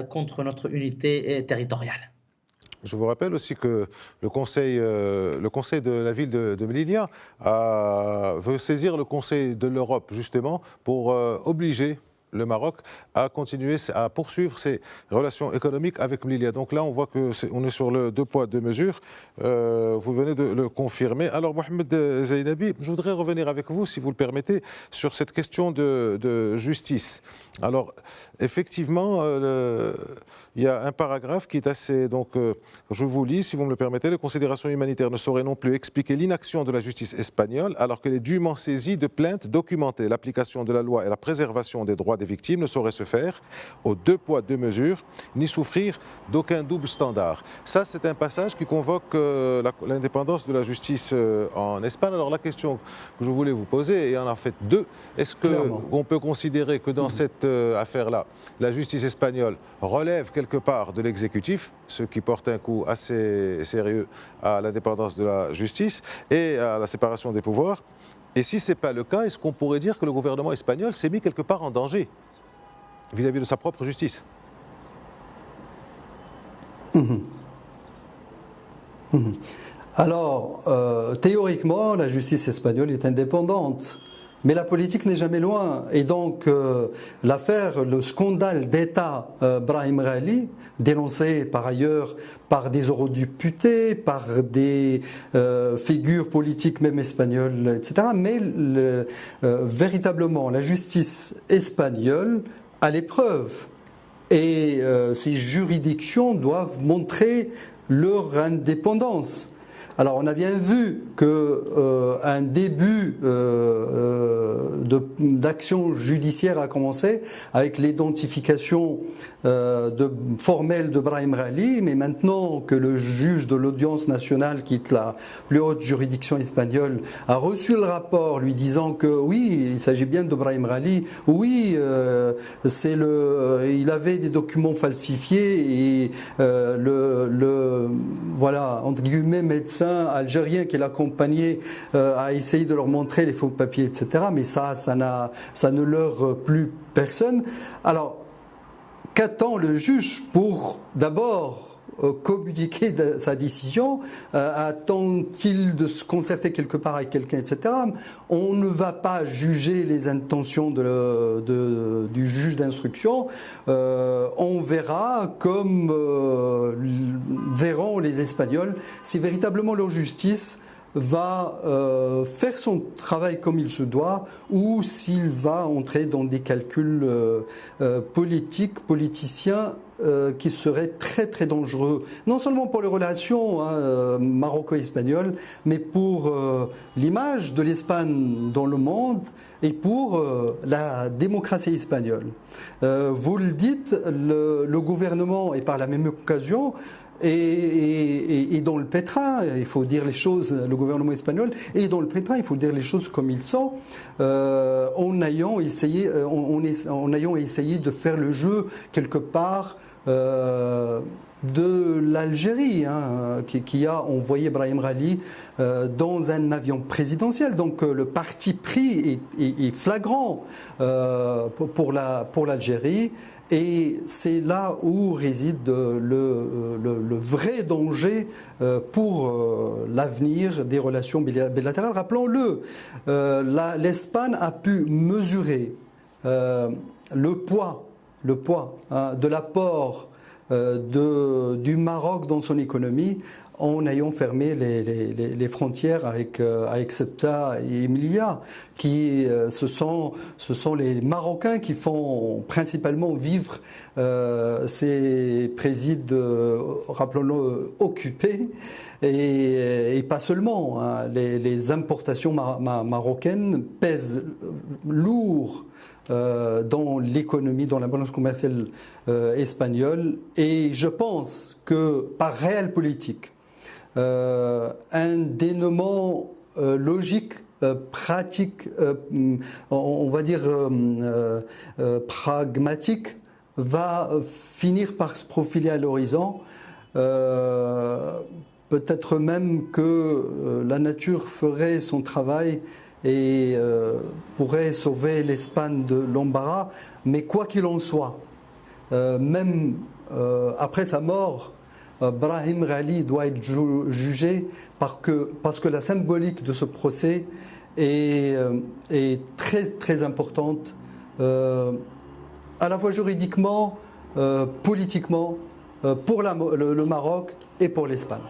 [SPEAKER 2] contre notre unité territoriale.
[SPEAKER 1] Je vous rappelle aussi que le conseil de la ville de Melilla veut saisir le Conseil de l'Europe justement pour obliger le Maroc à continuer à poursuivre ses relations économiques avec Melilla. Donc là, on voit qu'on est sur le 2 poids 2 mesures. Vous venez de le confirmer. Alors, Mohamed Zainabi, je voudrais revenir avec vous, si vous le permettez, sur cette question de justice. Alors, effectivement, il y a un paragraphe qui est assez... Donc, je vous lis, si vous me le permettez. Les considérations humanitaires ne sauraient non plus expliquer l'inaction de la justice espagnole, alors qu'elle est dûment saisie de plaintes documentées. L'application de la loi et la préservation des droits des victimes ne sauraient se faire aux 2 poids 2 mesures, ni souffrir d'aucun double standard. Ça, c'est un passage qui convoque l'indépendance de la justice en Espagne. Alors, la question que je voulais vous poser, et en fait 2, est-ce qu'on peut considérer que dans cette affaire-là, la justice espagnole relève quelque part de l'exécutif, ce qui porte un coup assez sérieux à l'indépendance de la justice et à la séparation des pouvoirs? Et si ce n'est pas le cas, est-ce qu'on pourrait dire que le gouvernement espagnol s'est mis quelque part en danger vis-à-vis de sa propre justice?
[SPEAKER 4] Alors, théoriquement, la justice espagnole est indépendante. Mais la politique n'est jamais loin. Et donc, l'affaire, le scandale d'État Brahim Ghali, dénoncé par ailleurs par des eurodéputés, par des figures politiques même espagnoles, etc. Mais véritablement, la justice espagnole a l'épreuve. Et ces juridictions doivent montrer leur indépendance. Alors, on a bien vu qu'un début d'action judiciaire a commencé avec l'identification formelle de Brahim Ghali, mais maintenant que le juge de l'audience nationale, qui est la plus haute juridiction espagnole, a reçu le rapport lui disant que oui, il s'agit bien de Brahim Ghali, oui, il avait des documents falsifiés et voilà, entre guillemets, médecin algérien qui l'accompagnait a essayé de leur montrer les faux papiers, etc. Mais ça ne leur plut personne. Alors, qu'attend le juge pour d'abord communiquer sa décision? Attend-il de se concerter quelque part avec quelqu'un, etc. On ne va pas juger les intentions du juge d'instruction. On verra comme verront les Espagnols si véritablement leur justice va faire son travail comme il se doit, ou s'il va entrer dans des calculs politiciens qui seraient très très dangereux, non seulement pour les relations maroco-espagnoles, mais pour l'image de l'Espagne dans le monde et pour la démocratie espagnole. Vous le dites, le gouvernement, et par la même occasion, et dans le pétrin, il faut dire les choses, le gouvernement espagnol, et dans le pétrin, il faut dire les choses comme ils sont, en ayant essayé de faire le jeu quelque part de l'Algérie, qui a envoyé Brahim Ghali dans un avion présidentiel. Donc le parti pris est flagrant pour l'Algérie. Et c'est là où réside le vrai danger pour l'avenir des relations bilatérales. Rappelons-le, l'Espagne a pu mesurer le poids de l'apport du Maroc dans son économie en ayant fermé les frontières avec Ceuta et Melilla, qui ce sont les Marocains qui font principalement vivre ces présides, rappelons-le, occupés, et pas seulement. Les importations marocaines pèsent lourd dans l'économie, dans la balance commerciale espagnole, et je pense que par réelle politique, un dénouement logique, pratique, on va dire pragmatique, va finir par se profiler à l'horizon. peut-être même que la nature ferait son travail et pourrait sauver l'Espagne de l'embarras. Mais quoi qu'il en soit, même après sa mort, Brahim Ghali doit être jugé parce que la symbolique de ce procès est très, très importante, à la fois juridiquement, politiquement, pour le Maroc et pour l'Espagne.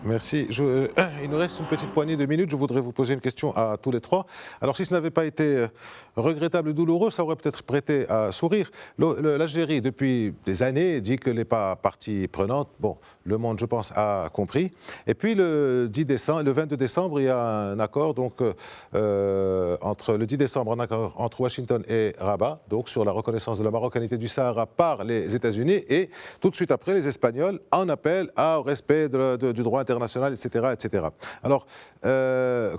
[SPEAKER 1] Merci. Il nous reste une petite poignée de minutes. Je voudrais vous poser une question à tous les trois. Alors, si ce n'avait pas été regrettable et douloureux, ça aurait peut-être prêté à sourire. L'Algérie, depuis des années, dit qu'elle n'est pas partie prenante. Bon, le monde, je pense, a compris. Et puis, le 22 décembre, il y a un accord, donc, entre le 10 décembre, un accord entre Washington et Rabat, donc, sur la reconnaissance de la marocanité du Sahara par les États-Unis. Et tout de suite après, les Espagnols en appellent au respect du droit international, etc., etc. Alors,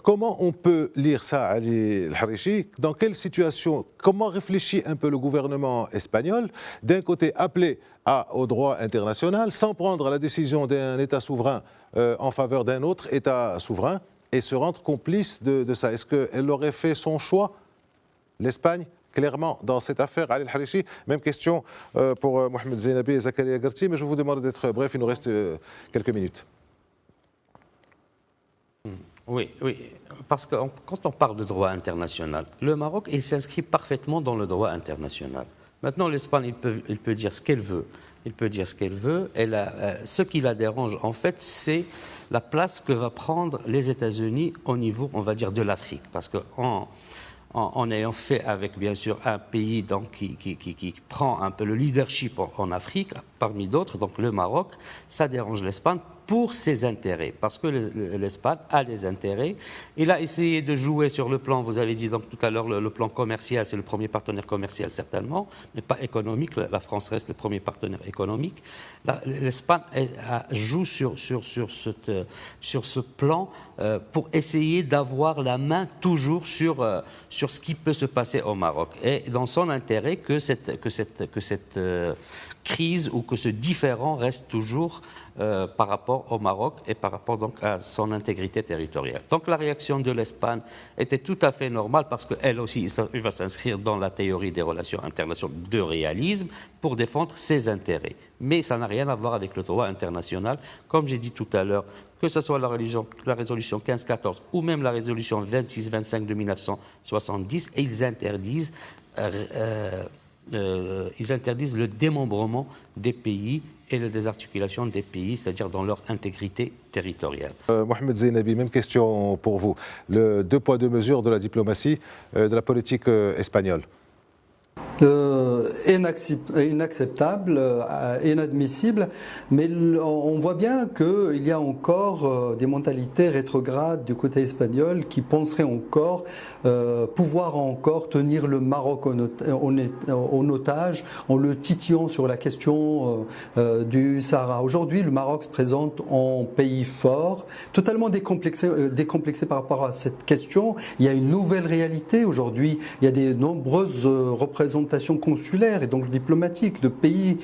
[SPEAKER 1] comment on peut lire ça, Ali El-Harichi? Dans quelle situation, comment réfléchit un peu le gouvernement espagnol, d'un côté appelé au droit international, sans prendre la décision d'un État souverain en faveur d'un autre État souverain, et se rendre complice de ça? Est-ce qu'elle aurait fait son choix, l'Espagne, clairement, dans cette affaire? Ali El-Harichi, même question pour Mohamed Zeinabi et Zakaria Gerti, mais je vous demande d'être bref, il nous reste quelques minutes.
[SPEAKER 3] Oui, parce que quand on parle de droit international, le Maroc, il s'inscrit parfaitement dans le droit international. Maintenant, l'Espagne, il peut dire ce qu'elle veut. Il peut dire ce qu'elle veut. Ce qui la dérange, en fait, c'est la place que va prendre les États-Unis au niveau, on va dire, de l'Afrique. Parce qu'en ayant fait avec, bien sûr, un pays donc, qui prend un peu le leadership en Afrique, parmi d'autres, donc le Maroc, ça dérange l'Espagne pour ses intérêts, parce que l'Espagne a des intérêts. Il a essayé de jouer sur le plan, vous avez dit donc tout à l'heure, le plan commercial, c'est le premier partenaire commercial certainement, mais pas économique. La France reste le premier partenaire économique. L'Espagne joue sur ce plan pour essayer d'avoir la main toujours sur ce qui peut se passer au Maroc. Et dans son intérêt que cette crise ou que ce différend reste toujours par rapport au Maroc et par rapport donc à son intégrité territoriale. Donc la réaction de l'Espagne était tout à fait normale parce qu'elle aussi il va s'inscrire dans la théorie des relations internationales de réalisme pour défendre ses intérêts. Mais ça n'a rien à voir avec le droit international. Comme j'ai dit tout à l'heure, que ce soit la résolution 1514 ou même la résolution 2625 de 1970, et ils interdisent le démembrement des pays et la désarticulation des pays, c'est-à-dire dans leur intégrité territoriale.
[SPEAKER 1] Mohamed Zeinabi, même question pour vous. Le deux poids, deux mesures de la diplomatie, de la politique espagnole.
[SPEAKER 4] Inacceptable, inadmissible, mais on voit bien qu'il y a encore des mentalités rétrogrades du côté espagnol qui penseraient encore pouvoir encore tenir le Maroc en otage en le titillant sur la question du Sahara. Aujourd'hui, le Maroc se présente en pays fort, totalement décomplexé par rapport à cette question. Il y a une nouvelle réalité aujourd'hui, il y a de nombreuses représentations consulaires et donc diplomatiques de pays,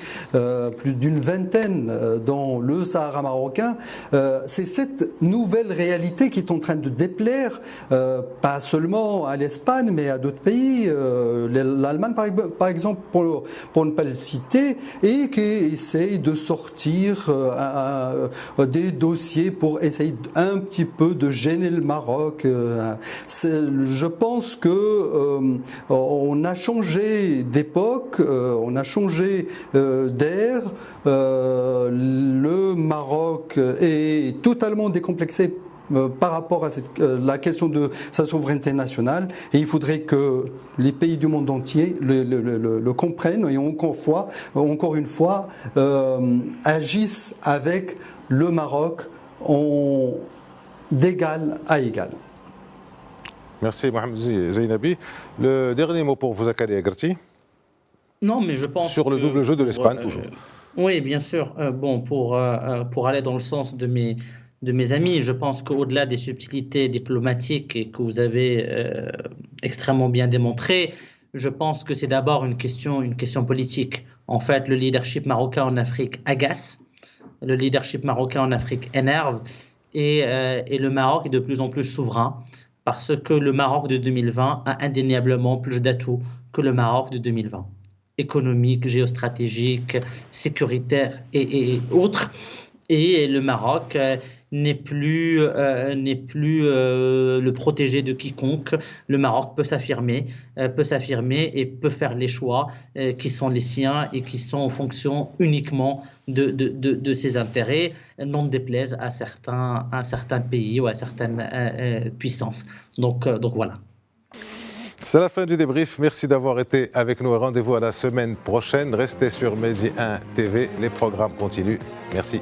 [SPEAKER 4] plus d'une vingtaine dans le Sahara marocain. C'est cette nouvelle réalité qui est en train de déplaire pas seulement à l'Espagne mais à d'autres pays, l'Allemagne par exemple pour ne pas le citer, et qui essaye de sortir des dossiers pour essayer un petit peu de gêner le Maroc. Je pense que on a changé d'époque, on a changé d'ère. Le Maroc est totalement décomplexé par rapport à la question de sa souveraineté nationale, et il faudrait que les pays du monde entier le comprennent et encore une fois agissent avec le Maroc d'égal à égal.
[SPEAKER 1] Merci Mohamed Zeinabi. Le dernier mot pour vous, Zakaria Gerti.
[SPEAKER 2] Non, mais je pense
[SPEAKER 1] sur le double jeu de l'Espagne, toujours.
[SPEAKER 2] Oui, bien sûr. Pour aller dans le sens de mes amis, je pense qu'au-delà des subtilités diplomatiques et que vous avez extrêmement bien démontré, je pense que c'est d'abord une question politique. En fait, le leadership marocain en Afrique agace. Le leadership marocain en Afrique énerve et le Maroc est de plus en plus souverain parce que le Maroc de 2020 a indéniablement plus d'atouts que le Maroc de 2020. Économique, géostratégique, sécuritaire et autres. Et le Maroc n'est plus le protégé de quiconque. Le Maroc peut s'affirmer et peut faire les choix qui sont les siens et qui sont en fonction uniquement de ses intérêts, non déplaise à certains pays ou à certaines puissances. Donc voilà.
[SPEAKER 1] C'est la fin du débrief. Merci d'avoir été avec nous. Rendez-vous à la semaine prochaine. Restez sur Medi 1 TV. Les programmes continuent. Merci.